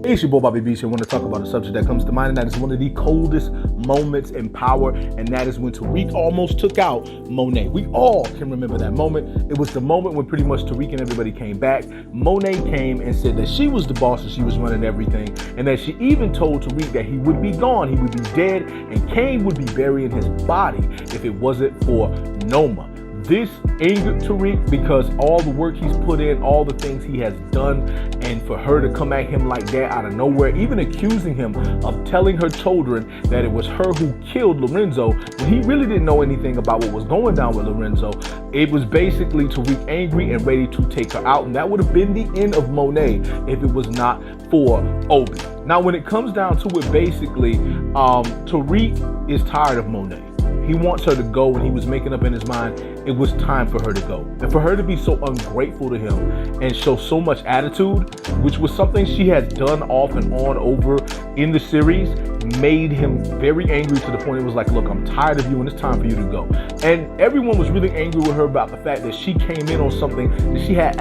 It's your boy Bobby Beach here. I want to talk about a subject that comes to mind, and that is one of the coldest moments in power, and that is when Tariq almost took out Monet. We all can remember that moment. It was the moment when pretty much Tariq and everybody came back. Monet came and said that she was the boss and she was running everything, and that she even told Tariq that he would be gone, he would be dead, and Kane would be burying his body if it wasn't for Noma. This angered Tariq because all the work he's put in, all the things he has done, and for her to come at him like that out of nowhere, even accusing him of telling her children that it was her who killed Lorenzo, when he really didn't know anything about what was going down with Lorenzo. It was basically Tariq angry and ready to take her out, and that would have been the end of Monet if it was not for Obi. Now, when it comes down to it, basically, Tariq is tired of Monet. He wants her to go, and he was making up in his mind it was time for her to go. And for her to be so ungrateful to him and show so much attitude, which was something she has done off and on over in the series, made him very angry to the point it was like, look, I'm tired of you and it's time for you to go. And everyone was really angry with her about the fact that she came in on something that she had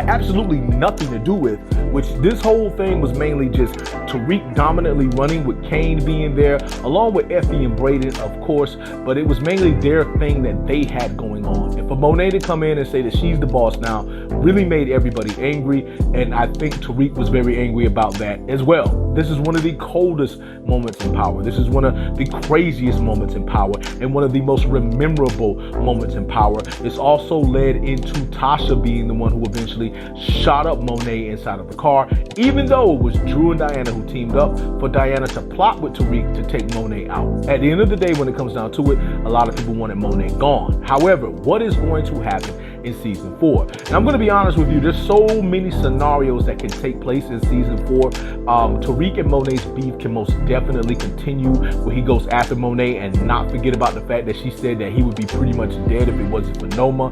absolutely nothing to do with, which this whole thing was mainly just Tariq dominantly running with Kane being there, along with Effie and Braden, of course, but it was mainly their thing that they had going on. And for Monet to come in and say that she's the boss now really made everybody angry, and I think Tariq was very angry about that as well. This is one of the coldest moments in power. This is one of the craziest moments in power and one of the most memorable moments in power. It's also led into Tasha being the one who eventually shot up Monet inside of the car, even though it was Drew and Diana who teamed up for Diana to plot with Tariq to take Monet out. At the end of the day, when it comes down to it, a lot of people wanted Monet gone. However, what is going to happen in season 4? And I'm going to be honest with you, there's so many scenarios that can take place in season 4. Tariq and Monet's beef can most definitely continue, where he goes after Monet and not forget about the fact that she said that he would be pretty much dead if it wasn't for Noma.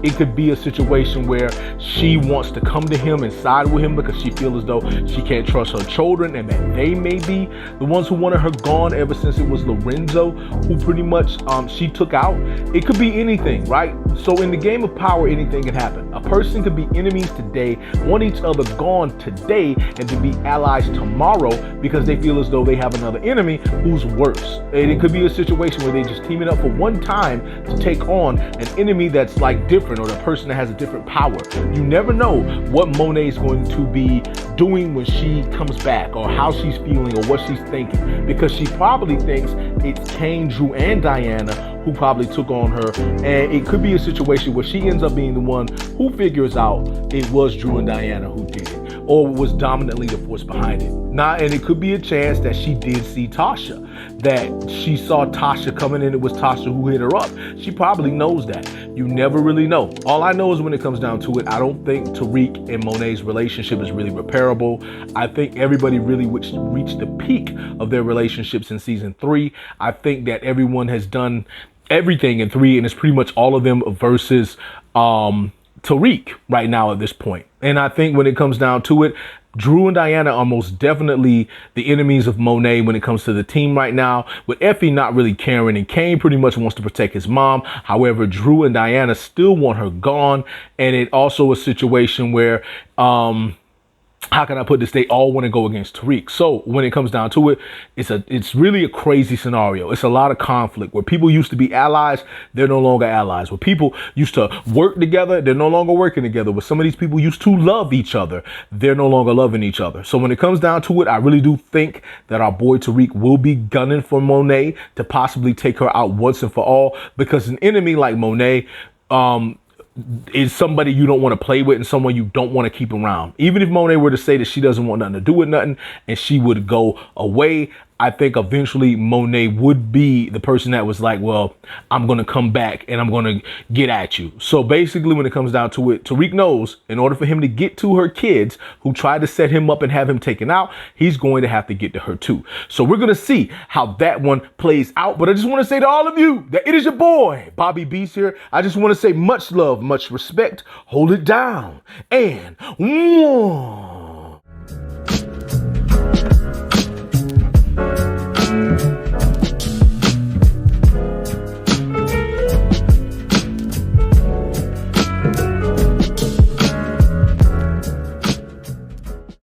It could be a situation where she wants to come to him and side with him because she feels as though she can't trust her children, and that they may be the ones who wanted her gone ever since it was Lorenzo who pretty much she took out. It could be anything, right? So in the game of power, anything can happen. A person could be enemies today, want each other gone today, and to be allies tomorrow because they feel as though they have another enemy who's worse. And it could be a situation where they just teaming up for one time to take on an enemy that's like different, or the person that has a different power. You never know what Monet is going to be doing when she comes back, or how she's feeling, or what she's thinking, because she probably thinks it's Kane, Drew, and Diana who probably took on her, and it could be a situation where she ends up being the one who figures out it was Drew and Diana who did it, or was dominantly the force behind it. Now, and it could be a chance that she did see Tasha, that she saw Tasha coming in, it was Tasha who hit her up. She probably knows that. You never really know. All I know is when it comes down to it, I don't think Tariq and Monet's relationship is really repairable. I think everybody really reached the peak of their relationships in season 3. I think that everyone has done everything in 3, and it's pretty much all of them versus Tariq right now at this point. And I think when it comes down to it, Drew and Diana are most definitely the enemies of Monet when it comes to the team right now, with Effie not really caring, and Kane pretty much wants to protect his mom. However, Drew and Diana still want her gone, and it also a situation where how can I put this? They all want to go against Tariq. So when it comes down to it, it's really a crazy scenario. It's a lot of conflict. Where people used to be allies, they're no longer allies. Where people used to work together, they're no longer working together. Where some of these people used to love each other, they're no longer loving each other. So when it comes down to it, I really do think that our boy Tariq will be gunning for Monet to possibly take her out once and for all, because an enemy like Monet, is somebody you don't want to play with and someone you don't want to keep around. Even if Monet were to say that she doesn't want nothing to do with nothing and she would go away, I think eventually Monet would be the person that was like, well, I'm going to come back and I'm going to get at you. So basically, when it comes down to it, Tariq knows in order for him to get to her kids who tried to set him up and have him taken out, he's going to have to get to her too. So we're going to see how that one plays out. But I just want to say to all of you that it is your boy, Bobby Beast here. I just want to say much love, much respect. Hold it down. And one.